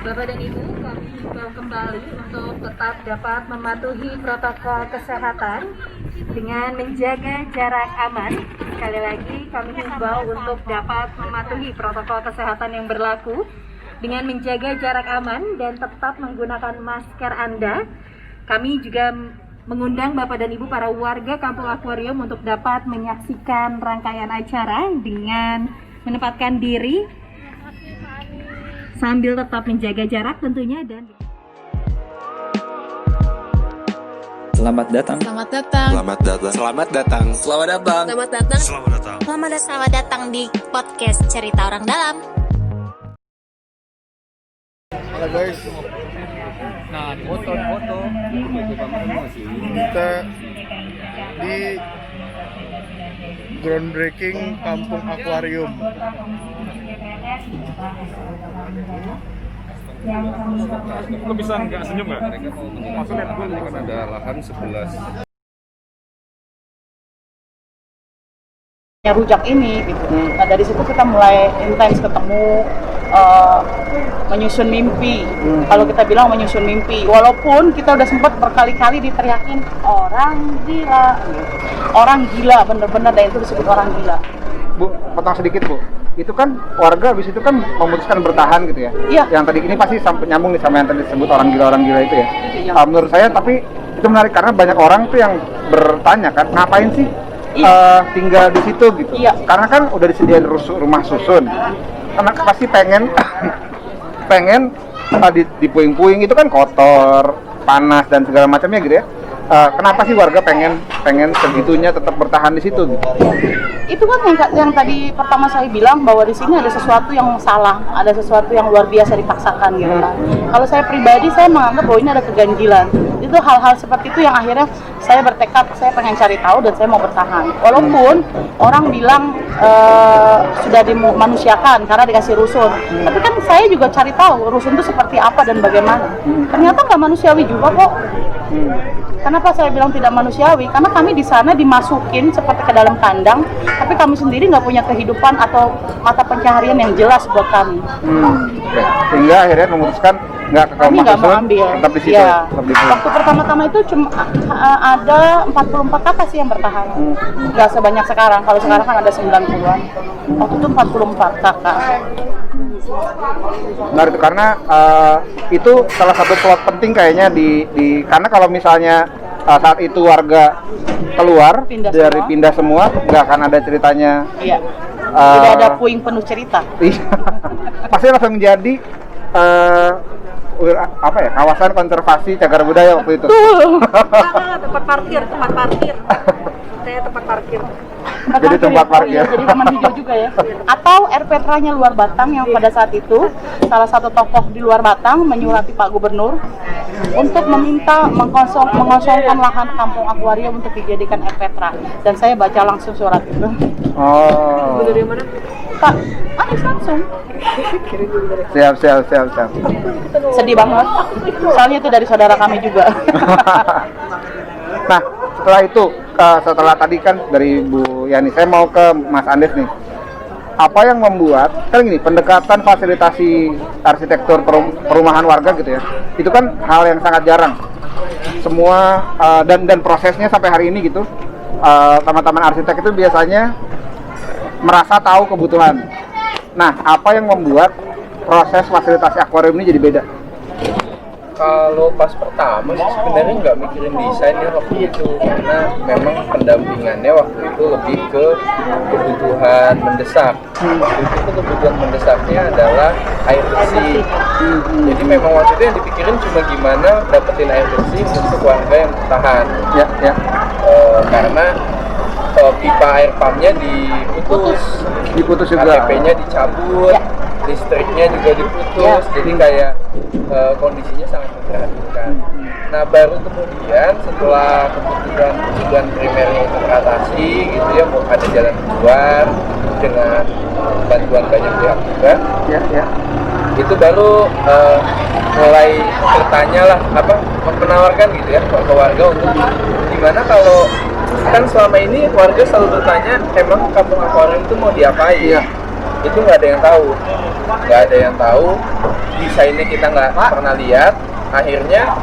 Bapak dan Ibu, kami himbau kembali untuk tetap dapat mematuhi protokol kesehatan dengan menjaga jarak aman. Sekali lagi, kami himbau untuk dapat mematuhi protokol kesehatan yang berlaku dengan menjaga jarak aman dan tetap menggunakan masker Anda. Kami juga mengundang Bapak dan Ibu para warga Kampung Akuarium untuk dapat menyaksikan rangkaian acara dengan menempatkan diri sambil tetap menjaga jarak tentunya dan Selamat datang. Selamat datang. Selamat datang. Selamat datang. Selamat datang. Selamat datang. Selamat datang. Selamat datang di podcast Cerita Orang Dalam. Halo guys, Nah, foto-foto kita di groundbreaking Kampung Akuarium. Lo bisa nggak senyum nggak? Maksudnya kan ada lahan 11. Rujak ini gitu. Nah dari situ kita mulai intens ketemu, menyusun mimpi. Kalau kita bilang menyusun mimpi, walaupun kita udah sempat berkali-kali diteriakin orang gila, bener-bener dan itu disebut orang gila. Bu, potong sedikit Bu. Itu kan warga habis itu kan memutuskan bertahan gitu ya. Iya. Yang tadi ini pasti sampai nyambung nih sama yang tadi disebut orang gila itu ya. Iya. Menurut saya tapi itu menarik karena banyak orang tuh yang bertanya kan, ngapain sih tinggal di situ gitu. Iya. Karena kan udah disediain rumah susun. Karena pasti pengen di puing-puing itu kan kotor, panas dan segala macamnya gitu ya. Kenapa sih warga pengen segitunya tetap bertahan di situ gitu? Itu kan yang tadi pertama saya bilang bahwa di sini ada sesuatu yang salah, ada sesuatu yang luar biasa dipaksakan gitu kan. Kalau saya pribadi saya menganggap bahwa ini ada keganjilan. Itu hal-hal seperti itu yang akhirnya saya bertekad, saya pengen cari tahu dan saya mau bertahan. Walaupun orang bilang sudah dimanusiakan karena dikasih rusun, tapi kan saya juga cari tahu rusun itu seperti apa dan bagaimana. Ternyata nggak manusiawi juga kok. Kenapa saya bilang tidak manusiawi? Karena kami di sana dimasukin seperti ke dalam kandang, tapi kami sendiri nggak punya kehidupan atau mata pencaharian yang jelas buat kami. Oke. Sehingga akhirnya memutuskan nggak ke Kami nggak mau ambil. tetap di situ. Ya. Tetap di situ. Waktu pertama-tama itu cuma ada 44 kakak sih yang bertahan. Nggak sebanyak sekarang. Kalau sekarang kan ada 90-an. Waktu itu 44 kakak. Benar itu karena itu salah satu plot penting kayaknya di karena kalau misalnya saat itu warga keluar pindah semua nggak akan ada ceritanya. Iya. Tidak ada puing penuh cerita. Iya. Pasti langsung menjadi kawasan konservasi cagar budaya waktu itu. tempat parkir. Saya tempat parkir. Jadi tempat parkir. Oh, iya, jadi taman hijau juga ya. Atau RPTRA-nya luar Batang yang pada saat itu salah satu tokoh di luar Batang menyurati Pak Gubernur untuk meminta mengosongkan lahan Kampung Akuarium untuk dijadikan RPTRA. Dan saya baca langsung surat itu. Oh. Dari mana? Pak, Anies langsung. Siap. Sedih banget. Soalnya itu dari saudara kami juga. Nah, setelah itu, setelah tadi kan dari Bu Yani, saya mau ke Mas Andes nih. Apa yang membuat, kan gini, pendekatan fasilitasi arsitektur perumahan warga gitu ya, itu kan hal yang sangat jarang. Semua, dan prosesnya sampai hari ini gitu, teman-teman arsitek itu biasanya merasa tahu kebutuhan. Nah, apa yang membuat proses fasilitasi akuarium ini jadi beda? Kalau pas pertama sih sebenarnya nggak mikirin desainnya waktu itu, karena memang pendampingannya waktu itu lebih ke kebutuhan mendesak. Waktu itu kebutuhan mendesaknya adalah air bersih. Jadi memang waktu itu yang dipikirin cuma gimana dapetin air bersih untuk warga yang bertahan. Ya. Karena pipa air pumpnya diputus juga. KTP-nya dicabut, listriknya juga diputus, jadi kayak kondisinya sangat memprihatinkan. Nah baru kemudian setelah kebutuhan primernya itu teratasi gitu ya, mau ada jalan keluar dengan bantuan banyak pihak juga, itu baru mulai bertanya lah, menawarkan gitu ya ke warga untuk gimana kalau kan selama ini warga selalu bertanya emang Kampung Akuarium itu mau diapain? Itu nggak ada yang tahu. desainnya kita nggak pernah lihat, akhirnya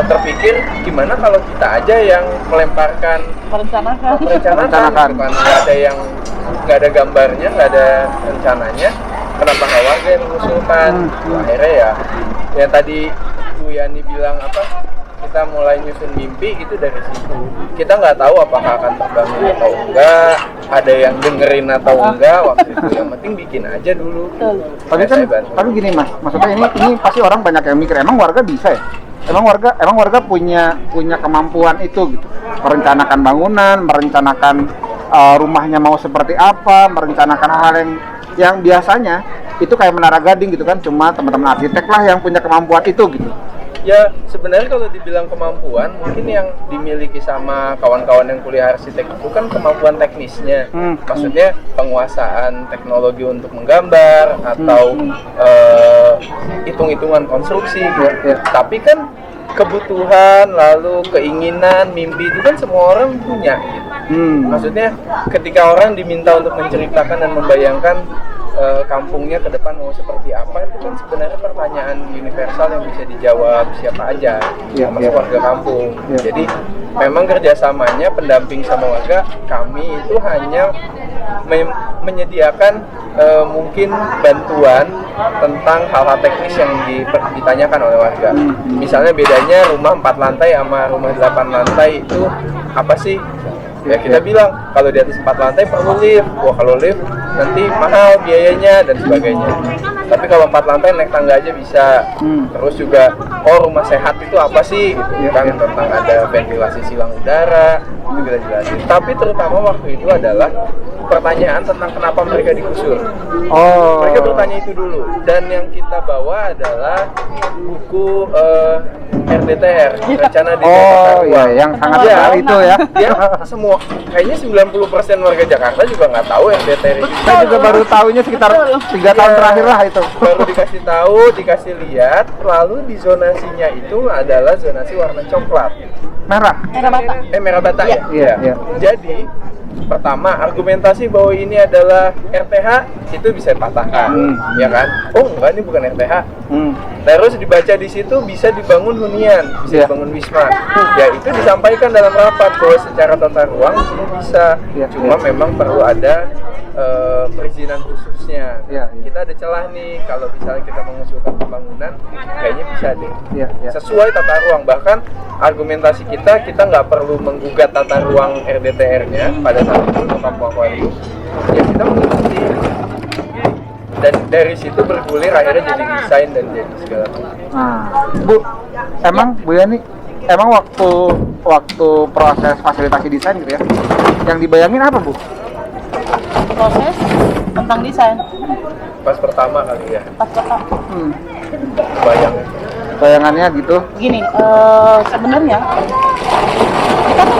terpikir gimana kalau kita aja yang melemparkan Merencanakan. merencanakan gitu kan. Nggak ada gambarnya, nggak ada rencananya, kenapa nggak warga yang mengusulkan. Akhirnya ya yang tadi Bu Yani bilang apa, kita mulai nyusun mimpi itu dari situ. Kita nggak tahu apakah akan terbangun atau enggak, ada yang dengerin atau enggak waktu itu. Yang penting bikin aja dulu. Tapi gini Mas, maksudnya ini pasti orang banyak yang mikir, emang warga bisa ya? Emang warga punya kemampuan itu gitu. Merencanakan bangunan, merencanakan rumahnya mau seperti apa, merencanakan hal yang biasanya itu kayak Menara Gading gitu kan, cuma teman-teman arsitek lah yang punya kemampuan itu gitu. Ya sebenarnya kalau dibilang kemampuan, mungkin yang dimiliki sama kawan-kawan yang kuliah arsitek itu kan kemampuan teknisnya. Maksudnya penguasaan teknologi untuk menggambar atau hitung-hitungan konstruksi gitu. Tapi kan kebutuhan, lalu keinginan, mimpi itu kan semua orang punya gitu. Maksudnya ketika orang diminta untuk menceritakan dan membayangkan kampungnya ke depan mau seperti apa, itu kan sebenarnya pertanyaan universal yang bisa dijawab siapa aja, termasuk warga kampung. Jadi memang kerjasamanya pendamping sama warga, kami itu hanya menyediakan mungkin bantuan tentang hal-hal teknis yang ditanyakan oleh warga. Misalnya bedanya rumah 4 lantai sama rumah 8 lantai itu apa sih? Ya kita bilang kalau di atas 4 lantai perlu lift. Wah kalau lift nanti mahal biayanya dan sebagainya. Tapi kalau 4 lantai naik tangga aja bisa. Terus juga rumah sehat itu apa sih? Gitu kan tentang ada ventilasi silang udara itu kita jelasin. Tapi terutama waktu itu adalah pertanyaan tentang kenapa mereka digusur. Mereka bertanya itu dulu. Dan yang kita bawa adalah buku RDTR, rencana desa tata ruang. Yang sangat besar itu ya. Dia semua kayaknya 90% warga Jakarta juga nggak tahu RDTR itu. Saya juga baru tahunya sekitar 3 tahun terakhir lah itu. Baru dikasih tahu, dikasih lihat, lalu di zonasinya itu adalah zonasi warna coklat. Merah. Merah bata ya? Iya. Jadi pertama argumentasi bahwa ini adalah RTH itu bisa dipatahkan, ya kan? Oh enggak, ini bukan RTH. Terus dibaca di situ bisa dibangun hunian, bisa dibangun wisma. Ya itu disampaikan dalam rapat bahwa secara tata ruang ini bisa. Cuma memang perlu ada perizinan khususnya. Kita ada celah nih kalau misalnya kita mengusulkan pembangunan, kayaknya bisa deh. Sesuai tata ruang. Bahkan argumentasi kita nggak perlu menggugat tata ruang RDTR-nya pada saat itu untuk Kampung Akuarium. Ya kita mengikuti. Dan dari situ bergulir akhirnya jadi desain dan jadi segala macam. Bu, emang Bu Yani, emang waktu proses fasilitasi desain gitu ya, yang dibayangin apa Bu? Proses tentang desain. Pas pertama kali ya. Bayangannya gitu. Gini, sebenarnya kita tuh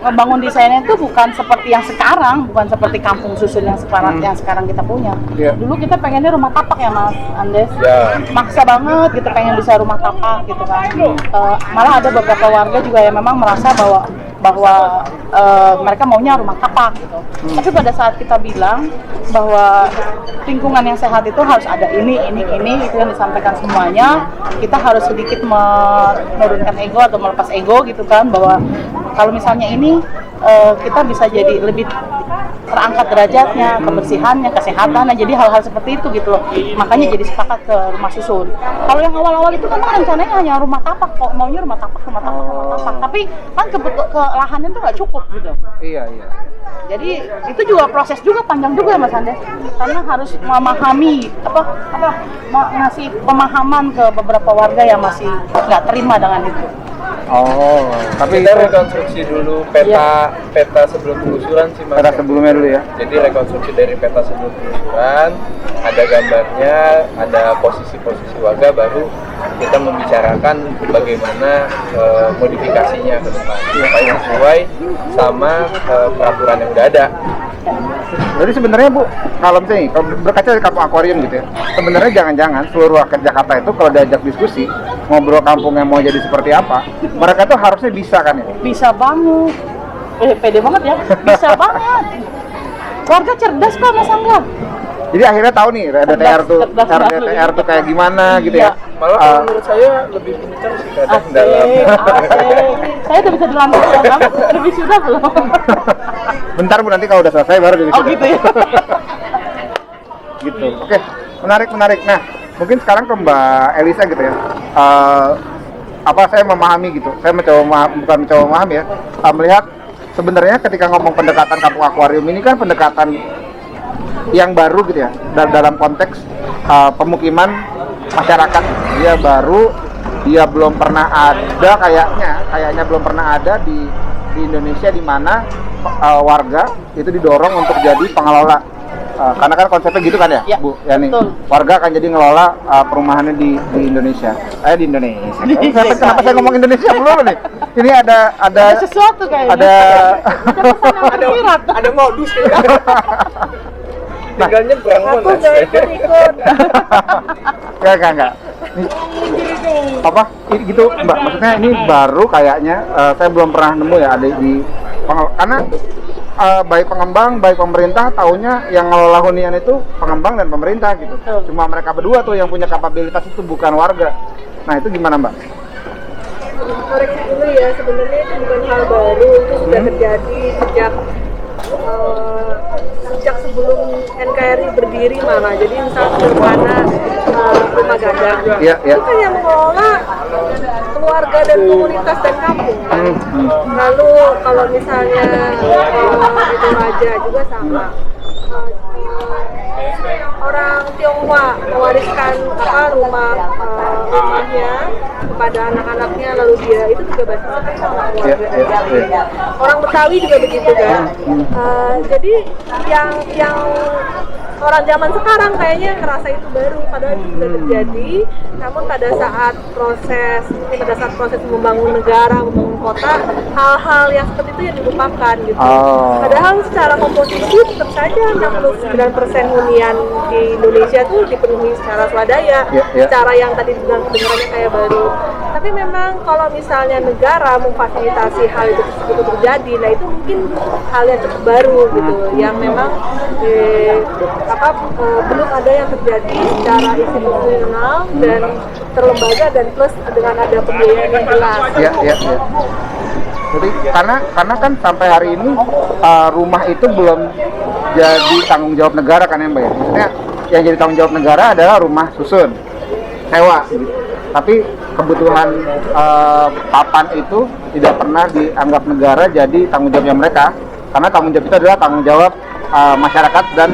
ngebangun desainnya itu bukan seperti yang sekarang, bukan seperti kampung susun yang sekarang kita punya. Dulu kita pengennya rumah tapak ya Mas Andes, maksa banget gitu pengen bisa rumah tapak gitu kan. Malah ada beberapa warga juga yang memang merasa bahwa mereka maunya rumah tapak gitu. Tapi pada saat kita bilang bahwa lingkungan yang sehat itu harus ada ini itu yang disampaikan semuanya, kita harus sedikit menurunkan ego atau melepas ego gitu kan, bahwa kalau misalnya ini kita bisa jadi lebih terangkat derajatnya, kebersihannya, kesehatannya, jadi hal-hal seperti itu gitu loh. Makanya jadi sepakat ke rumah susun. Kalau yang awal-awal itu kan rencananya hanya rumah tapak, kok maunya rumah tapak. Tapi kan ke lahannya tuh nggak cukup gitu. Iya. Jadi itu juga proses juga panjang juga ya Mas Andes, karena harus memahami ngasih pemahaman ke beberapa warga yang masih nggak terima dengan itu. Tapi kita rekonstruksi dulu peta sebelum penggusuran sih Mas. Peta sebelumnya dulu ya. Jadi rekonstruksi dari peta sebelum penggusuran, ada gambarnya, ada posisi-posisi warga, baru kita membicarakan bagaimana modifikasinya ke depan supaya sesuai sama peraturan yang udah ada. Jadi sebenarnya Bu, kalau misalnya berkaca dari Kampung Akuarium gitu ya, sebenarnya jangan-jangan seluruh rakyat Jakarta itu kalau diajak diskusi ngobrol kampungnya mau jadi seperti apa, mereka tuh harusnya bisa kan ya? Bisa banget, pede banget ya, bisa banget. Warga cerdas kok Mas Angga. Jadi akhirnya tahu nih RDTR tuh, cerdas banget. RDTR tuh kayak gimana gitu ya. Malah kalau menurut saya lebih pintar sih kadang dalam. Saya udah bisa dilantik ya, Bang. Lebih sudah belum? Bentar Bu, nanti kalau udah selesai baru jadi Oh gitu ya. Gitu. Oke, menarik. Nah, mungkin sekarang ke Mbak Elisa gitu ya. Saya memahami gitu. Saya bukan mencoba memahami ya. Melihat sebenarnya ketika ngomong pendekatan kampung akuarium ini kan pendekatan yang baru gitu ya. Dalam konteks pemukiman masyarakat. Dia baru, dia belum pernah ada kayaknya belum pernah ada di Indonesia di mana warga itu didorong untuk jadi pengelola. Karena kan konsepnya gitu kan ya, Ya, Bu Yani. betul. Warga akan jadi ngelola perumahannya di Indonesia. Di Indonesia. Kenapa saya ngomong Indonesia dulu nih? Ini ada Sesuatu kayaknya. Ada modus ya. Tinggal nyebrang Monas. ikut. Enggak. Ini gitu Mbak, maksudnya ini baru kayaknya saya belum pernah nemu ya ada di karena baik pengembang, baik pemerintah taunya yang ngelola hunian itu pengembang dan pemerintah gitu. Cuma mereka berdua tuh yang punya kapabilitas itu, bukan warga. Nah, itu gimana Mbak? Koreksi dulu ya, sebenarnya itu bukan hal baru, itu sudah terjadi sejak sebelum NKRI berdiri malah. Jadi misalnya mana rumah gadang, Iya. itu kan yang mengelola keluarga dan komunitas dan kampung kan. Lalu kalau misalnya itu raja juga sama. Orang Tionghoa mewariskan rumahnya kepada anak-anaknya, lalu dia itu juga basisnya sama keluarga. Orang Betawi juga begitu kan. Jadi yang orang zaman sekarang kayaknya ngerasa itu baru, padahal itu sudah terjadi. Namun pada saat proses membangun negara, membangun kota, hal-hal yang seperti itu yang dilupakan gitu. Padahal secara komposisi tetap saja 69% hunian di Indonesia tuh dipenuhi secara swadaya, secara yang tadi bilang kedengarannya kayak baru. Tapi memang kalau misalnya negara memfasilitasi hal itu terjadi, nah itu mungkin hal yang cukup baru gitu, yang memang belum ada yang terjadi secara institusional dan terlembaga, dan plus dengan ada pembiayaan yang jelas. Iya. Jadi karena kan sampai hari ini rumah itu belum jadi tanggung jawab negara kan ya Mbak ya. Maksudnya yang jadi tanggung jawab negara adalah rumah susun, sewa gitu. Tapi kebutuhan papan itu tidak pernah dianggap negara jadi tanggung jawabnya mereka, karena tanggung jawab itu adalah tanggung jawab masyarakat dan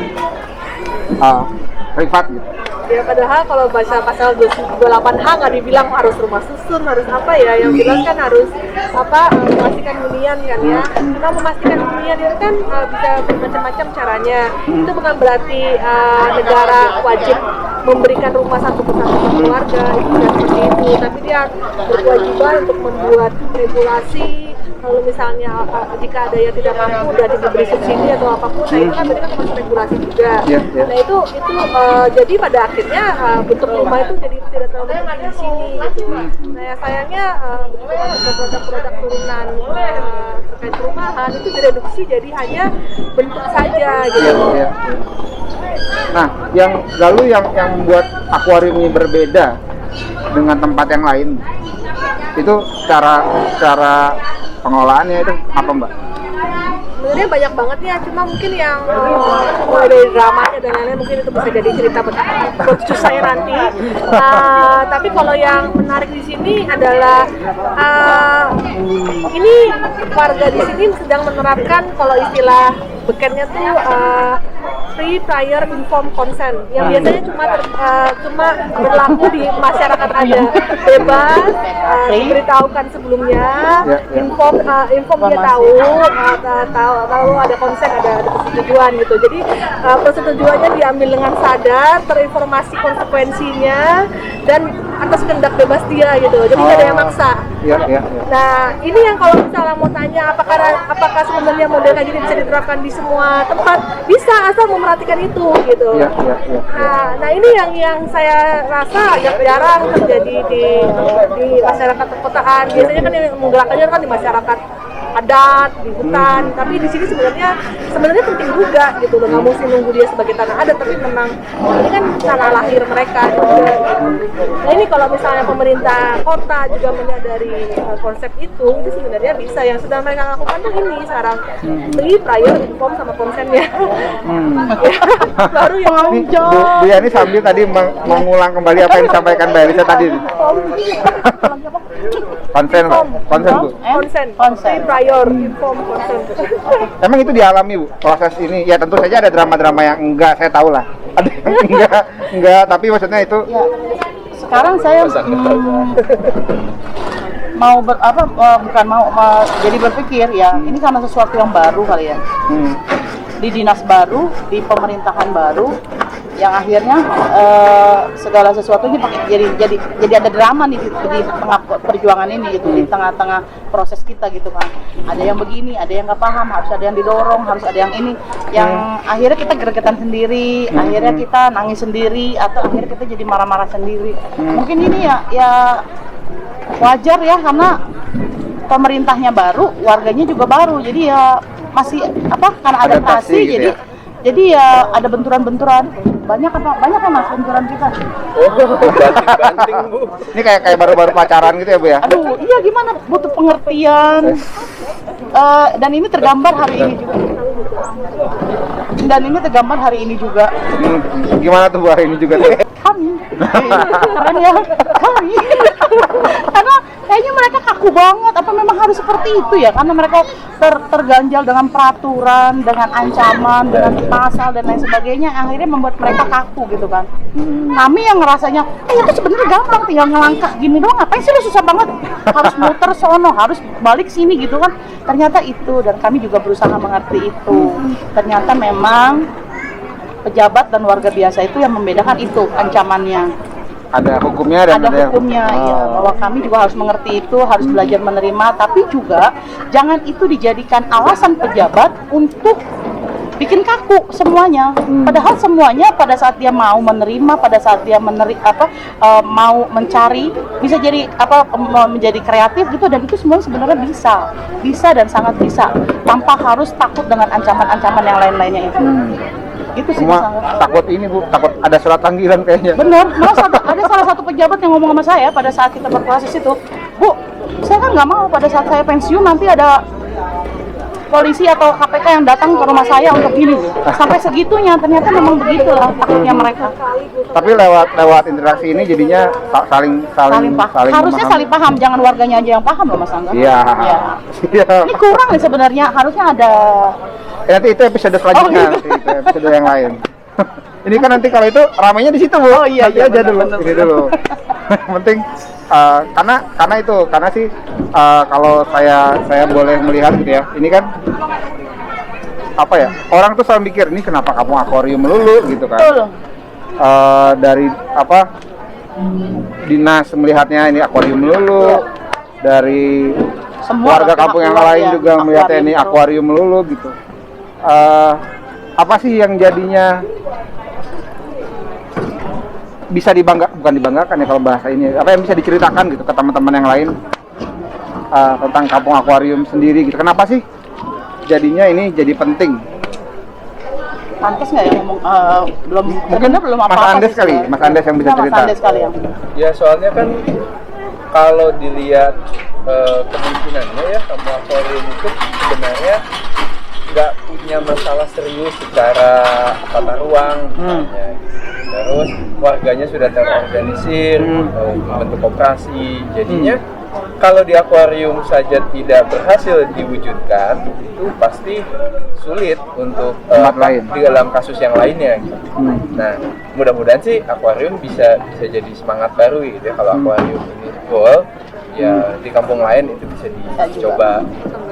privat gitu. Ya padahal kalau baca pasal 28H nggak dibilang harus rumah susun, harus apa ya, yang jelas kan harus memastikan hunian kan ya. Karena memastikan hunian itu kan bisa bermacam-macam caranya. Itu bukan berarti negara wajib memberikan rumah satu persatu ke keluarga, itu tidak seperti itu, tapi dia berkewajiban untuk membuat regulasi. Kalau misalnya jika ada yang tidak mampu dan diberi subsidi atau apapun, nah itu kan berarti kan termasuk regulasi juga. Nah itu jadi pada akhirnya bentuk rumah itu jadi tidak terlalu penting di sini gitu. Nah ya sayangnya produk-produk turunan terkait perumahan itu direduksi jadi hanya bentuk saja gitu. Nah, yang membuat akuarium ini berbeda dengan tempat yang lain itu cara pengelolaannya itu apa Mbak? Sebenarnya banyak banget ya, cuma mungkin yang mulai dari dramanya dan lain-lain mungkin itu bisa jadi cerita buat cucu saya nanti. Tapi kalau yang menarik di sini adalah ini warga di sini sedang menerapkan kalau istilah bekennya tuh free prior informed consent, yang biasanya cuma berlaku di masyarakat ada, bebas diberitahukan sebelumnya, inform dia tahu ada konsen, ada persetujuan gitu. Jadi persetujuannya diambil dengan sadar, terinformasi konsekuensinya dan atas kehendak bebas dia gitu. Jadi nggak ada yang maksa. Nah ini yang kalau misalnya mau tanya apakah sebenarnya model kayak gini bisa diterapkan di semua tempat, bisa asal memperhatikan itu gitu. Nah ini yang saya rasa agak jarang terjadi di masyarakat perkotaan. Biasanya kan yang menggerakkannya kan di masyarakat adat di hutan, tapi di sini sebenarnya penting juga gitu loh, nggak mesti nunggu dia sebagai tanah adat, tapi memang ini kan tanah lahir mereka juga. Nah ini kalau misalnya pemerintah kota juga menyadari konsep itu sebenarnya bisa. Yang sedang mereka lakukan tuh ini sekarang beli prior inform sama konsennya. Baru yang Nih, Bu Yani sambil tadi mengulang kembali apa yang disampaikan Mbak Elisa tadi. Konsen Bu. konsen prior inform konsen. Emang itu dialami Bu proses ini? Ya tentu saja ada drama-drama yang enggak, saya tahu lah. Ada yang enggak, tapi maksudnya itu. Ya, sekarang saya jadi berpikir ya ini karena sesuatu yang baru kali ya. Di dinas baru, di pemerintahan baru, yang akhirnya segala sesuatunya jadi ada drama nih di tengah perjuangan ini gitu, di tengah-tengah proses kita gitu kan. Ada yang begini, ada yang nggak paham, harus ada yang didorong, harus ada yang ini, yang akhirnya kita gregetan sendiri, akhirnya kita nangis sendiri, atau akhirnya kita jadi marah-marah sendiri. Mungkin ini ya wajar ya, karena pemerintahnya baru, warganya juga baru, jadi ya masih karena adaptasi gitu jadi ya ada benturan-benturan. Banyak ya Mas benturan kita. Oh, banting-banting Bu. Ini kayak baru-baru pacaran gitu ya Bu ya? Aduh, iya gimana, butuh pengertian. Dan ini tergambar hari ini juga. Gimana tuh Bu hari ini juga? Kami. Keren ya, kami. Karena kayaknya mereka kaku banget, apa memang harus seperti itu ya? Karena mereka terganjal dengan peraturan, dengan ancaman, dengan pasal dan lain sebagainya, akhirnya membuat mereka kaku gitu kan. Kami yang ngerasanya, itu sebenarnya gampang, tinggal ngelangkah gini doang, ngapain sih lu susah banget? Harus muter sono, harus balik sini gitu kan. Ternyata itu, dan kami juga berusaha mengerti itu. Ternyata memang pejabat dan warga biasa itu yang membedakan itu ancamannya. Ada hukumnya dan ada hukumnya, ya, bahwa kami juga harus mengerti itu, harus belajar menerima, tapi juga jangan itu dijadikan alasan pejabat untuk bikin kaku semuanya. Padahal semuanya pada saat dia mau menerima, pada saat dia mau mencari, bisa jadi menjadi kreatif gitu, dan itu semua sebenarnya bisa dan sangat bisa, tanpa harus takut dengan ancaman-ancaman yang lain-lainnya itu. Itu sih semua takut ini Bu, takut ada surat panggilan kayaknya. Bener, malah ada salah satu pejabat yang ngomong sama saya pada saat kita berproses itu, Bu, saya kan nggak mau pada saat saya pensiun nanti ada polisi atau KPK yang datang ke rumah saya untuk gini. Sampai segitunya, ternyata memang begitulah takutnya mereka. Tapi lewat interaksi ini jadinya saling harusnya saling paham, jangan warganya aja yang paham loh Mas Angga. Iya. Ini kurang nih sebenarnya, harusnya ada. Nanti itu episode selanjutnya, nanti itu episode yang lain. Ini kan nanti kalau itu ramainya di situ Bu. Oh iya, nanti aja dulu. Ini dulu. Penting karena sih kalau saya boleh melihat gitu ya. Ini kan apa ya? Orang tuh selalu mikir ini kenapa kampung akuarium melulu gitu kan. Dari dinas melihatnya ini akuarium melulu. Dari semua warga kampung yang lain juga melihatnya ini akuarium melulu gitu. Apa sih yang jadinya bisa bukan dibanggakan ya kalau bahasa ini, apa yang bisa diceritakan gitu ke teman-teman yang lain tentang kampung akuarium sendiri gitu? Kenapa sih jadinya ini jadi penting? Pantas nggak ya ngomong mungkin belum Mas Andes kali, Mas Andes yang bisa cerita. Mas Andes kali yang. Ya soalnya kan kalau dilihat kemungkinannya ya kampung akuarium itu sebenarnya nggak punya masalah serius secara tata ruang misalnya. Terus warganya sudah terorganisir, bentuk koperasi. Jadinya kalau di akuarium saja tidak berhasil diwujudkan, itu pasti sulit untuk di dalam kasus yang lainnya. Nah, mudah-mudahan sih akuarium bisa jadi semangat baru gitu ya. Kalau akuarium ini full, ya di kampung lain itu bisa dicoba.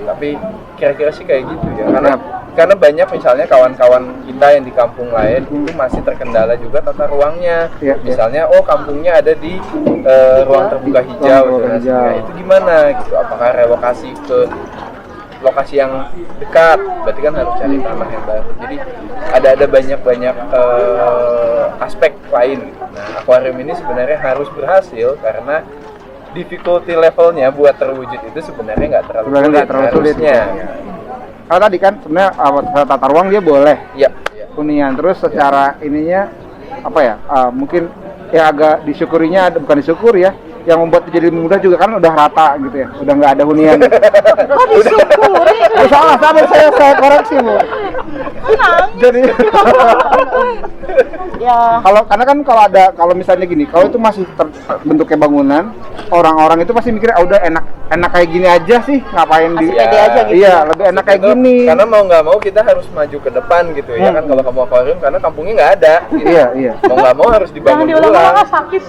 Tapi kira-kira sih kayak gitu ya. Karena banyak misalnya kawan-kawan kita yang di kampung lain itu masih terkendala juga tata ruangnya. Misalnya kampungnya ada di ruang terbuka hijau. Itu gimana gitu? Apakah relokasi ke lokasi yang dekat? Berarti kan harus cari tanah yang baru. Jadi ada banyak aspek lain gitu. Nah, akuarium ini sebenarnya harus berhasil karena difficulty levelnya buat terwujud itu sebenarnya nggak terlalu Sebenarnya nggak terlalu sulit. harusnya. Kalau tadi kan sebenarnya tata ruang dia boleh Iya. hunian, terus secara ininya apa ya? Mungkin ya agak disyukurinya bukan disyukuri ya, yang membuat jadi mudah juga kan udah rata gitu ya, udah nggak ada hunian. Oh, disyukuri. Salah saya koreksi Bu. Jadi Ya, karena kan kalau misalnya gini, kalau itu masih bentuknya bangunan, orang-orang itu pasti mikirnya udah enak kayak gini aja sih, ngapain di Masih pede aja gitu. Iya, lebih enak kayak Itu gini. karena mau nggak mau kita harus maju ke depan gitu ya kan, kalau kamu akuarium karena kampungnya nggak ada gitu. Iya. Mau nggak mau harus jangan dibangun diulang-ulang, ulang. sakit.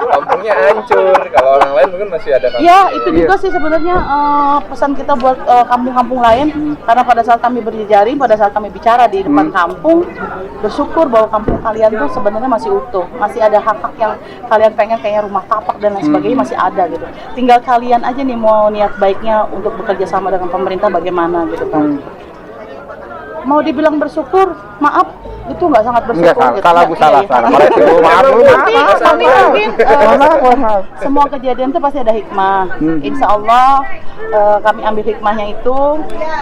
Kampungnya hancur, kalau orang lain mungkin masih ada kampung. Ya, itu juga sih sebenarnya pesan kita buat kampung-kampung lain, karena pada saat kami berjejaring, pada saat kami bicara di depan kampung, bersyukur bahwa kampung kalian tuh sebenarnya masih utuh, masih ada hak-hak yang kalian pengen kayak rumah tapak dan lain sebagainya masih ada gitu. Tinggal kalian aja nih mau niat baiknya untuk bekerja sama dengan pemerintah bagaimana gitu kan. Mau dibilang bersyukur, maaf, itu nggak sangat bersyukur. Enggak, gitu. salah Bu, salah. Koreksi Bu, maaf Bu, Tapi mungkin maaf. semua kejadian itu pasti ada hikmah. Insya Allah kami ambil hikmahnya itu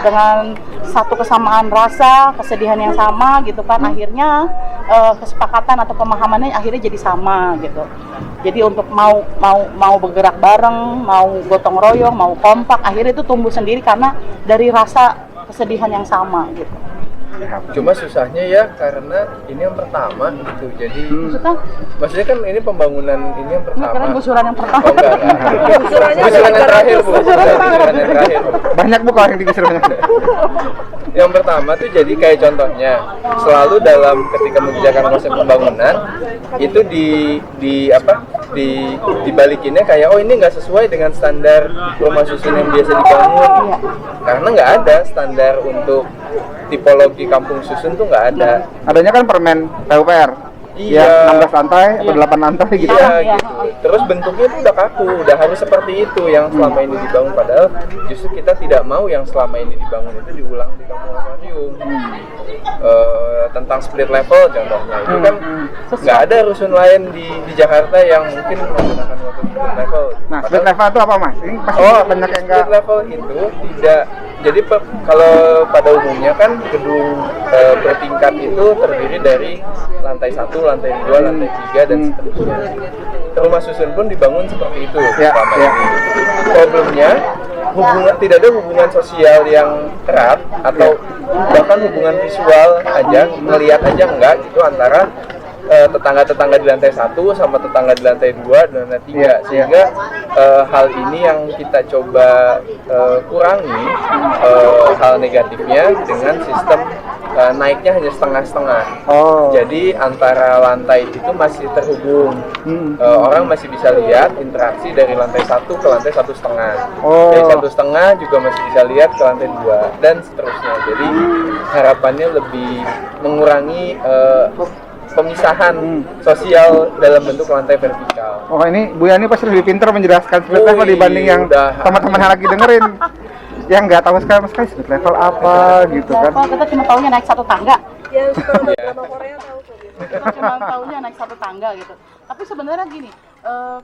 dengan satu kesamaan rasa, kesedihan yang sama gitu kan. Akhirnya kesepakatan atau pemahamannya akhirnya jadi sama gitu. Jadi untuk mau bergerak bareng, mau gotong royong, mau kompak, akhirnya itu tumbuh sendiri karena dari rasa kesedihan yang sama gitu. Cuma susahnya ya karena ini yang pertama gitu, jadi maksudnya kan ini pembangunan ini yang Ini keren pertama. gusuran yang pertama. Oh, enggak. Gusurannya Gusuran yang terakhir Bu. Gusuran Gusuran yang terakhir Bu. Banyak Bu kalau yang digusur banyak. Yang pertama tuh jadi kayak contohnya selalu dalam ketika mengerjakan konsep pembangunan itu dibalikinnya kayak oh ini nggak sesuai dengan standar rumah susun yang biasa dibangun, karena nggak ada standar untuk tipologi kampung susun tuh nggak ada. Adanya kan permen PUPR. Iya. Ya, 16 lantai atau 8 lantai gitu. Iya Iya. gitu. Terus bentuknya tuh udah kaku, udah harus seperti itu yang selama ini dibangun, padahal justru kita tidak mau yang selama ini dibangun itu diulang di kampung akuarium. Tentang split level contohnya itu kan nggak ada rusun lain di Jakarta yang mungkin menggunakan split level. Nah, split level itu apa Mas? Ini pasti banyak yang enggak. Split level itu tidak. Jadi kalau pada umumnya kan gedung bertingkat itu terdiri dari lantai 1, lantai 2, lantai 3 dan seterusnya. Rumah susun pun dibangun seperti itu selama ini. Problemnya tidak ada hubungan sosial yang erat atau bahkan hubungan visual aja, melihat aja enggak gitu antara tetangga-tetangga di lantai 1 sama tetangga di lantai 2 dan lantai 3, sehingga hal ini yang kita coba kurangi hal negatifnya dengan sistem naiknya hanya setengah-setengah. Jadi antara lantai itu masih terhubung, orang masih bisa lihat interaksi dari lantai 1 ke lantai 1,5. Dari 1,5 juga masih bisa lihat ke lantai 2 dan seterusnya. Jadi harapannya lebih mengurangi pemisahan sosial dalam bentuk lantai vertikal. Oh ini Bu Yani pasti lebih pintar menjelaskan split level dibanding yang teman-teman yang lagi dengerin. Yang nggak tahu sekali split level apa gitu kan. Kita cuma taunya naik satu tangga. Yang suka nonton drama Korea tahu kok gitu. Kita cuma taunya naik satu tangga gitu. Tapi sebenarnya gini,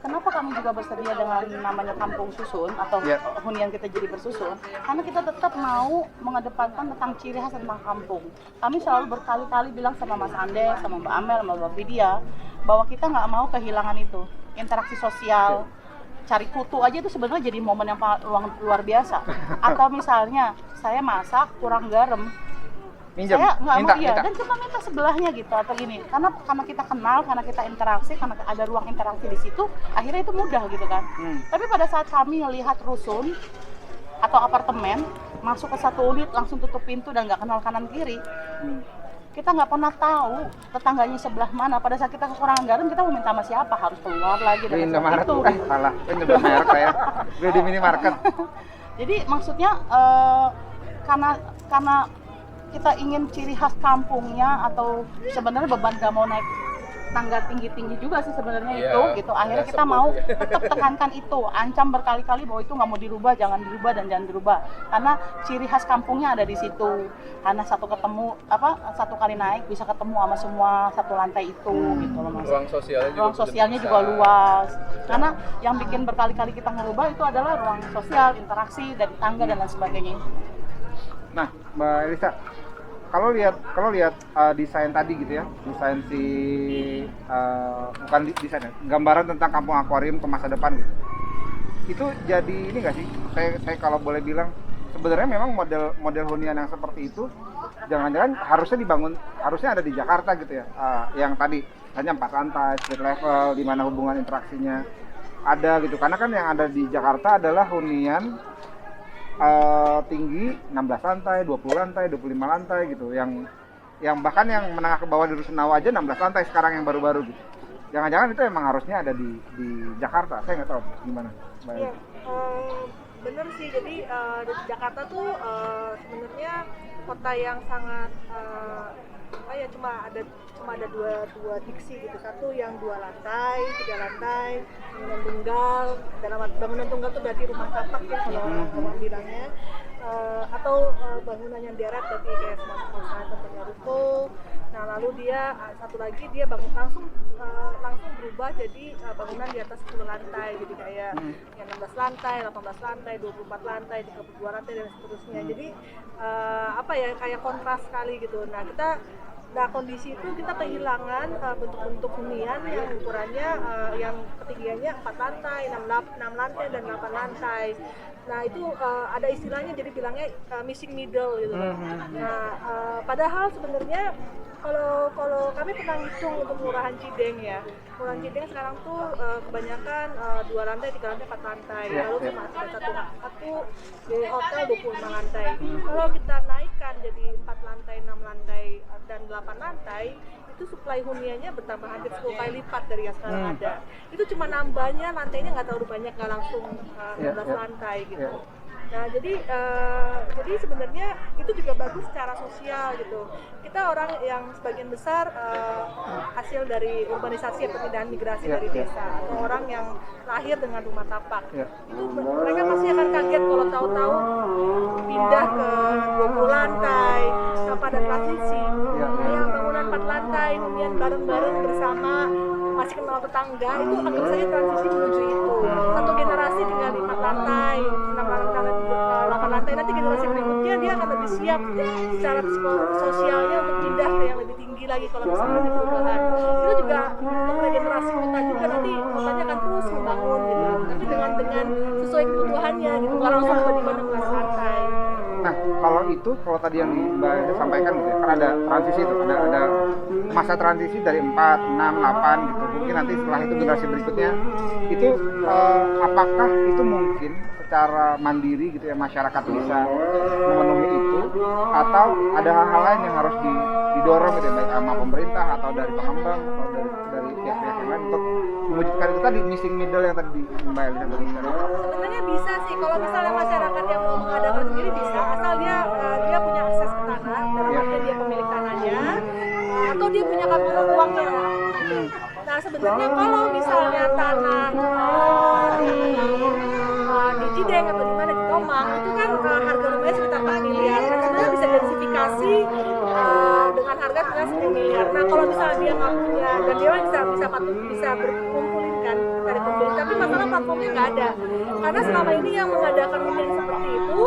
kenapa kami juga bersedia dengan namanya kampung susun atau hunian kita jadi bersusun? Karena kita tetap mau mengedepankan tentang ciri khas tentang kampung. Kami selalu berkali-kali bilang sama Mas Ande, sama Mbak Amel, sama Mbak Vidya, bahwa kita nggak mau kehilangan itu, interaksi sosial. Cari kutu aja itu sebenarnya jadi momen yang luar biasa. Atau misalnya saya masak kurang garam, saya nggak mau dan cuma minta sebelahnya gitu atau gini, karena kita kenal, karena kita interaksi, karena ada ruang interaksi di situ, akhirnya itu mudah gitu kan. Tapi pada saat kami melihat rusun atau apartemen masuk ke satu unit langsung tutup pintu dan nggak kenal kanan kiri, kita nggak pernah tahu tetangganya sebelah mana. Pada saat kita kekurangan garam, kita mau minta sama siapa, harus keluar lagi dari Indomaret itu. salah, nyebut merek saya. Gue di minimarket. Jadi maksudnya karena kita ingin ciri khas kampungnya, atau sebenarnya beban gak mau naik tangga tinggi-tinggi juga sih sebenarnya Iya, itu gitu. Akhirnya nggak kita sebut mau ya. tetap tekankan itu, ancam berkali-kali bahwa itu nggak mau dirubah, jangan dirubah dan jangan dirubah. Karena ciri khas kampungnya ada di situ. Karena satu kali naik bisa ketemu sama semua satu lantai itu gitu loh Mas. Ruang sosialnya juga luas. Karena yang bikin berkali-kali kita ngerubah itu adalah ruang sosial, interaksi dari tangga dan lain sebagainya. Nah, Mbak Elisa, kalau lihat desain tadi gitu ya, desain bukan desain ya, gambaran tentang kampung akuarium ke masa depan gitu. Itu jadi ini nggak sih? Saya kalau boleh bilang sebenarnya memang model hunian yang seperti itu jangan-jangan harusnya ada di Jakarta gitu ya. Yang tadi hanya 4 lantai, street level, di mana hubungan interaksinya ada gitu. Karena kan yang ada di Jakarta adalah hunian tinggi 16 lantai, 20 lantai, 25 lantai gitu. Yang bahkan yang menengah ke bawah di Rusunawa aja 16 lantai sekarang yang baru-baru gitu. Jangan-jangan itu emang harusnya ada di Jakarta. Saya nggak tahu gimana. Iya, bener sih. Jadi di Jakarta tuh sebenarnya kota yang sangat cuma ada dua diksi gitu. Satu yang 2 lantai, 3 lantai, bangunan tunggal. Dalam bangunan tunggal tuh berarti rumah tapak ya kalau orang bilangnya. Atau bangunan yang deret berarti kayak semacam contohnya ruko. Nah lalu dia satu lagi dia langsung berubah jadi bangunan di atas 10 lantai, jadi kayak yang 16 lantai, 18 lantai, 24 lantai, 32 lantai dan seterusnya. Jadi kayak kontras sekali gitu. Nah kondisi itu kita kehilangan bentuk-bentuk hunian yang ukurannya yang ketinggiannya 4 lantai, 6 lantai dan 8 lantai. Nah itu ada istilahnya jadi bilangnya missing middle gitu. Nah padahal sebenarnya kalau kami pernah hitung untuk Kelurahan Cideng ya, Kelurahan Cideng sekarang tuh kebanyakan 2 lantai, 3 lantai, 4 lantai, lalu cuma ada satu di hotel 25 lantai. Kalau kita naikkan jadi 4 lantai, 6 lantai dan 8 lantai, itu suplai huniannya bertambah hampir 10 kali lipat dari yang sekarang ada. Itu cuma nambahnya lantainya nggak terlalu banyak, nggak langsung 16 lantai gitu. Nah jadi sebenarnya itu juga bagus secara sosial gitu. Kita orang yang sebagian besar hasil dari urbanisasi atau perpindahan migrasi dari desa, atau orang yang lahir dengan rumah tapak. Itu mereka pasti akan kaget kalau tahu-tahu pindah ke 20 lantai tanpa ada transisi. Yang bangunan 4 lantai, hunian bareng-bareng bersama, masih kenal tetangga, itu anggap saja transisi menuju itu. Satu generasi tinggal di 4 lantai, 6 lantai, 8 lantai, nanti generasi berikutnya dia akan lebih siap secara sosialnya untuk pindah ke yang lebih tinggi lagi kalau misalnya di perubahan. Itu juga untuk regenerasi kota juga, nanti kotanya akan terus membangun gitu. Tapi dengan sesuai kebutuhannya gitu, nggak langsung tiba-tiba 16 lantai. Nah, kalau tadi yang Mbak Ida sampaikan gitu ya, kan ada transisi itu, ada masa transisi dari 4, 6, 8 gitu. Mungkin nanti setelah itu generasi berikutnya itu apakah itu mungkin secara mandiri gitu ya masyarakat bisa memenuhi itu, atau ada hal-hal lain yang harus didorong gitu ya, baik sama pemerintah atau dari pengembang atau dari pihak-pihak yang lain untuk mewujudkan itu tadi missing middle yang tadi Mbak Elisa sebutkan. Sebenarnya bisa sih kalau misalnya masyarakat yang mau mengadakan sendiri bisa, asal dia punya akses ke tanah, dalam artian dia pemilik tanahnya, atau dia punya kapital uangnya. Nah sebenarnya kalau misalnya tanah di Cideng atau di mana di Tomang itu kan harga rumahnya sekitar 4 miliar. Sebenarnya bisa diversifikasi dengan harga sekitar 10 miliar. Nah kalau misalnya dia nggak punya, dan dia bisa berkumpulin kan dari pembeli, tapi masalah platformnya nggak ada. Karena selama ini yang mengadakan hunian seperti itu,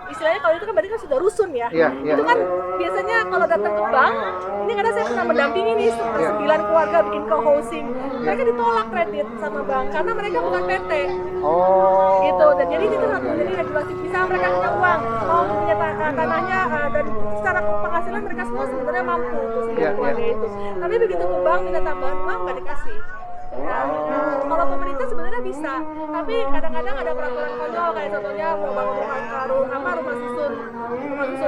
istilahnya kalau itu kan berarti kan sudah rusun ya. Itu kan biasanya kalau datang ke bank, ini karena saya pernah mendampingi nih 9 keluarga bikin co-housing, mereka ditolak kredit sama bank karena mereka bukan PT. Gitu. Dan jadi itu harus menjadi regulasi, bisa mereka punya uang, mau punya tanahnya, dan secara penghasilan mereka semua sebenarnya mampu untuk 9 keluarga itu. Tapi begitu ke bank minta tambahan uang nggak dikasih. Kalau pemerintah sebenarnya bisa, tapi kadang-kadang ada peraturan konyol kayak contohnya mau bangun rumah susun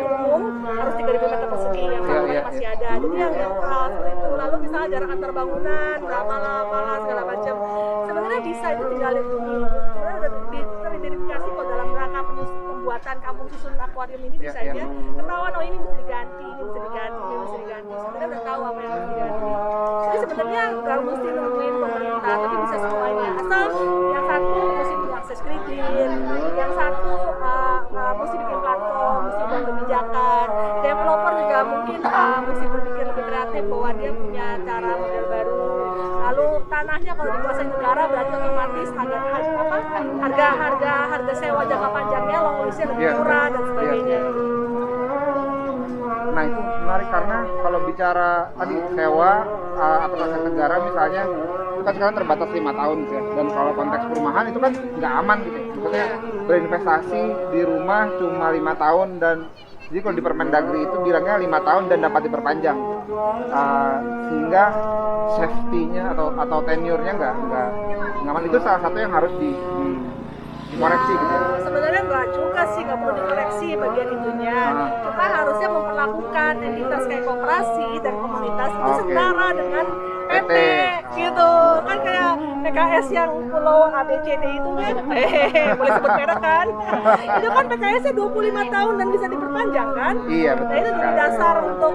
umum harus 3.000 meter persegi yang bangunannya masih ada. Jadi yang seperti itu. Lalu misalnya jarak antar bangunan berapa lah segala macam. Sebenarnya bisa itu tinggal sebenarnya udah teridentifikasi kok dalam rangka pembuatan kampung susun akuarium ini bisa aja ketahuan ini bisa diganti, ini bisa diganti. Sebenarnya udah tahu apa yang harus diganti. Jadi sebenarnya nggak mesti nungguin pemerintah, tapi bisa semuanya. Asal yang satu mesti punya akses kredit, yang satu mesti bikin platform, mesti buat kebijakan. Developer juga mungkin mesti berpikir lebih kreatif bahwa dia punya cara model baru. Lalu tanahnya kalau dikuasai negara berarti otomatis harga sewa jangka panjangnya long lease-nya lebih murah dan sebagainya. Nah itu menarik karena kalau bicara tadi sewa atau aset negara misalnya itu kan sekarang terbatas 5 tahun gitu ya, dan kalau konteks perumahan itu kan nggak aman gitu, maksudnya berinvestasi di rumah cuma 5 tahun dan jadi kalau di Permendagri itu bilangnya 5 tahun dan dapat diperpanjang, sehingga safety-nya atau tenure-nya nggak aman. Itu salah satu yang harus dikoreksi gitu. Sebenarnya nggak juga sih, nggak perlu dikoreksi bagian itunya. Kita harusnya memperlakukan entitas kayak koperasi dan komunitas itu setara dengan PT gitu. Kan kayak PKS yang pulau ABCD itu kan, boleh sebut merek kan? Itu kan PKS-nya 25 tahun dan bisa diperpanjang kan? Iya betul. Nah itu jadi dasar untuk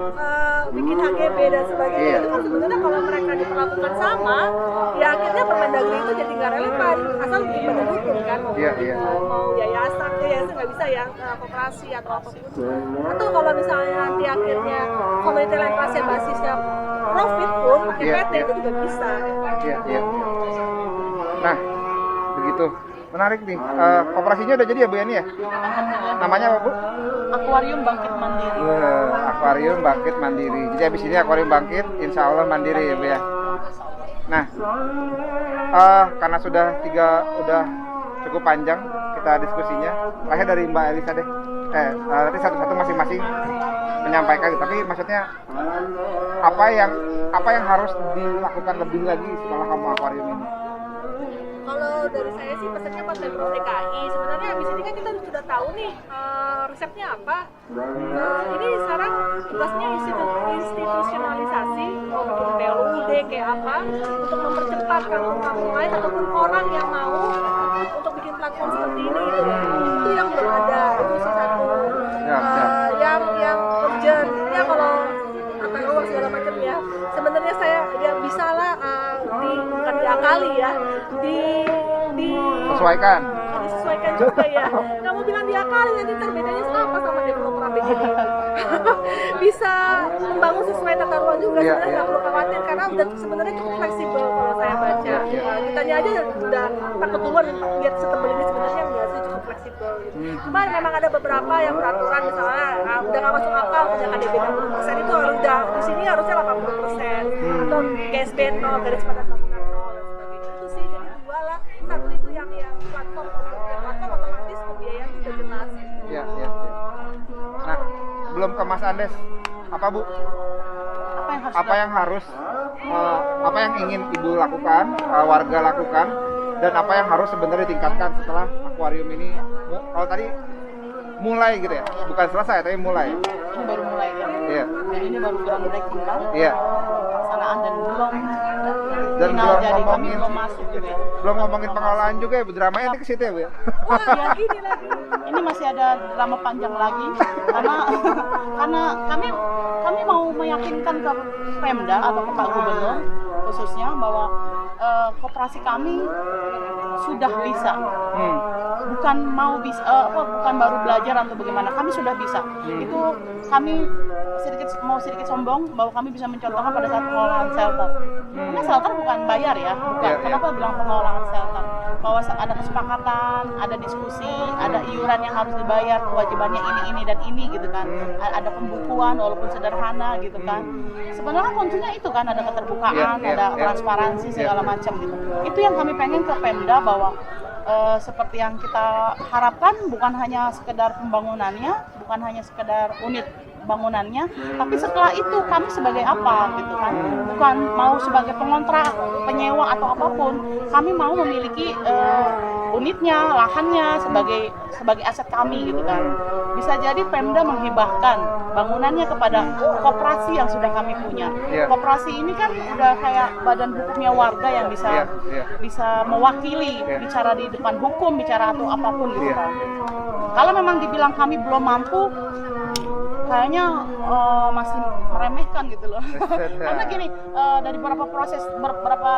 bikin HGB dan sebagainya. Iya. Itu kan sebenarnya kalau mereka diperlakukan sama, ya akhirnya Permendagri itu jadi nggak relevan. Asal bikin badan hukum kan, mau yayasan nggak bisa ya, koperasi atau apapun. Atau kalau misalnya nanti akhirnya community land trust yang basisnya profit pun pakai PT itu juga bisa. Iya. Nah, begitu. Menarik nih. Koperasinya udah jadi ya Bu Yani ya? Namanya apa Bu? Akuarium Bangkit Mandiri. Akuarium Bangkit Mandiri. Jadi habis ini akuarium bangkit, insya Allah mandiri ya Bu ya. Nah, karena sudah cukup panjang kita diskusinya. Terakhir dari Mbak Elisa deh. Nanti satu-satu masing-masing menyampaikan. Tapi maksudnya apa yang harus dilakukan lebih lagi setelah kamu akuarium ini? Kalau dari saya sih pesannya buat Pemprov DKI, sebenarnya abis ini kan kita sudah tahu nih resepnya apa. Ini sekarang tugasnya institusionalisasi, mau bikin PLUD kayak apa, untuk mempercepat kampung-kampung lain ataupun orang yang mau untuk bikin platform seperti ini gitu. Itu yang belum ada, itu sih satu. Yang urgent ya, kalau tata ruang segala macam ya, sebenarnya saya ya bisa lah bukan diakali ya, Sesuaikan juga ya. Kamu bilang diakali, nanti bedanya apa sama developer ABCD? Bisa membangun sesuai tata ruang juga, sebenarnya nggak perlu khawatir karena udah sebenarnya cukup fleksibel kalau saya baca. Kitanya aja udah takut duluan lihat setebal ini, sebenarnya nggak sih, cukup fleksibel gitu. Cuma memang ada beberapa yang beraturan misalnya udah nggak masuk akal punya KDP 60%, itu harus udah di sini harusnya 80% atau GSB 0, garis padat bangunan 0 dan sebagainya. Itu sih jadi dua lah. Satu itu yang platform otomatis pembiayaan itu udah jelas. Iya. Nah, belum ke Mas Andes, apa Bu? Apa yang ingin Ibu lakukan, warga lakukan, dan apa yang harus sebenarnya ditingkatkan setelah akuarium ini? Kalau tadi mulai gitu ya, bukan selesai tapi mulai. Ini baru mulai ya. Iya. Ini baru groundbreaking kan? Iya. Pelaksanaan dan belum ngomongin, belum masuk gitu ya. belum ngomongin pengelolaan juga ya, Bu. Dramanya ini ke situ ya Bu ya. Ya gini lagi. Ini masih ada drama panjang lagi karena kami mau meyakinkan ke Pemda atau ke Pak Gubernur khususnya bahwa koperasi kami sudah bisa. Bukan bukan baru belajar atau bagaimana, kami sudah bisa. Itu kami sedikit sombong bahwa kami bisa mencontohkan pada saat pengelolaan shelter. Karena shelter bukan bayar ya, bukan. Kenapa bilang pengelolaan shelter? Bahwa ada kesepakatan, ada diskusi, ada iuran yang harus dibayar, kewajibannya ini dan ini gitu kan. Ada pembukuan walaupun sederhana gitu kan. Sebenarnya kuncinya itu kan, ada keterbukaan, ada transparansi segala macam gitu. Itu yang kami pengen ke Pemda, bahwa seperti yang kita harapkan bukan hanya sekedar pembangunannya, bukan hanya sekedar unit bangunannya, tapi setelah itu kami sebagai apa gitu kan, bukan mau sebagai pengontrak, penyewa atau apapun, kami mau memiliki unitnya, lahannya sebagai aset kami gitu kan. Bisa jadi Pemda menghibahkan bangunannya kepada koperasi yang sudah kami punya. Koperasi ini kan udah kayak badan hukumnya warga yang bisa mewakili, bicara di depan hukum, bicara atau apapun gitu kan. Kalau memang dibilang kami belum mampu, kayaknya meremehkan gitu loh. Karena gini, dari beberapa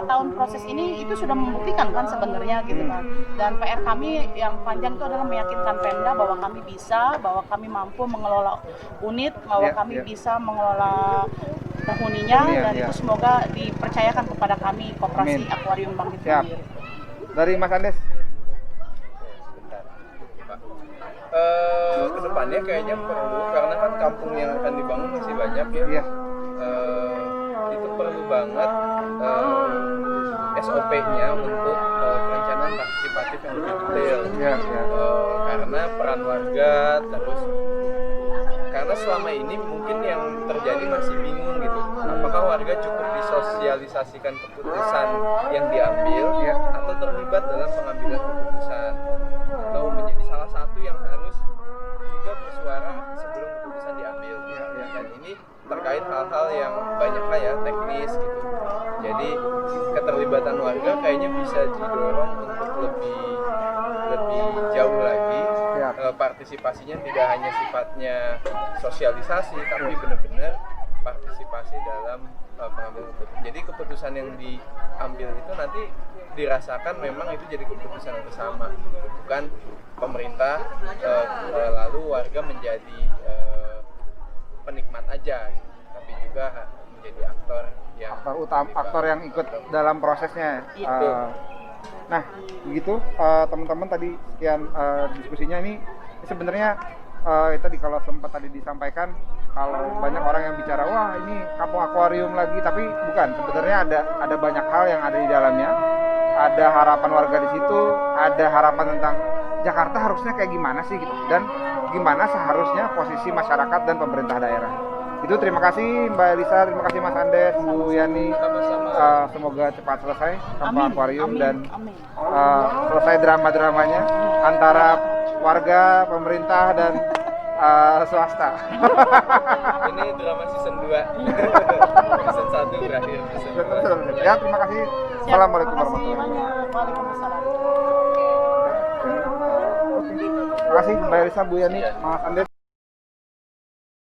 tahun proses ini itu sudah membuktikan kan sebenarnya gitu kan. Dan PR kami yang panjang itu adalah meyakinkan Pemda bahwa kami bisa, bahwa kami mampu mengelola unit, bahwa kami bisa mengelola penghuninya, dan itu semoga dipercayakan kepada kami Koperasi Akuarium Bangkit Mandiri. Dari Mas Andes. Kedepannya kayaknya perlu, karena kan kampung yang akan dibangun masih banyak ya. Iya. Itu perlu banget SOP-nya untuk perencanaan partisipatif yang lebih detail. Iya, iya. Karena peran warga, terus karena selama ini mungkin yang terjadi masih bingung gitu. Apakah warga cukup disosialisasikan keputusan yang diambil atau terlibat dalam pengambilan keputusan, atau menjadi salah satu yang harus juga bersuara sebelum keputusan diambil. Dan ini terkait hal-hal yang banyaklah ya, teknis gitu. Jadi keterlibatan warga kayaknya bisa didorong untuk lebih jauh lagi. Partisipasinya tidak hanya sifatnya sosialisasi, tapi benar-benar partisipasi dalam pengambilan keputusan. Jadi keputusan yang diambil itu nanti dirasakan memang itu jadi keputusan yang bersama, bukan pemerintah lalu warga menjadi penikmat aja, tapi juga menjadi aktor yang ikut dalam prosesnya. Nah, begitu teman-teman tadi sekian diskusinya ini sebenarnya tadi kalau sempat tadi disampaikan, kalau banyak orang yang bicara wah ini kampung akuarium lagi, tapi bukan, sebenarnya ada banyak hal yang ada di dalamnya. Ada harapan warga di situ, ada harapan tentang Jakarta harusnya kayak gimana sih gitu, dan gimana seharusnya posisi masyarakat dan pemerintah daerah. Itu terima kasih Mbak Elisa, terima kasih Mas Andes, Bu Yani. Semoga cepat selesai kampung akuarium dan selesai drama-dramanya antara warga, pemerintah dan swasta. Ini drama season 2. Season 1 berakhir. Ya, terima kasih. Assalamualaikum warahmatullahi wabarakatuh. Waalaikumsalam. Terima kasih Mbak Elisa, Bu Yani, Mas Andes.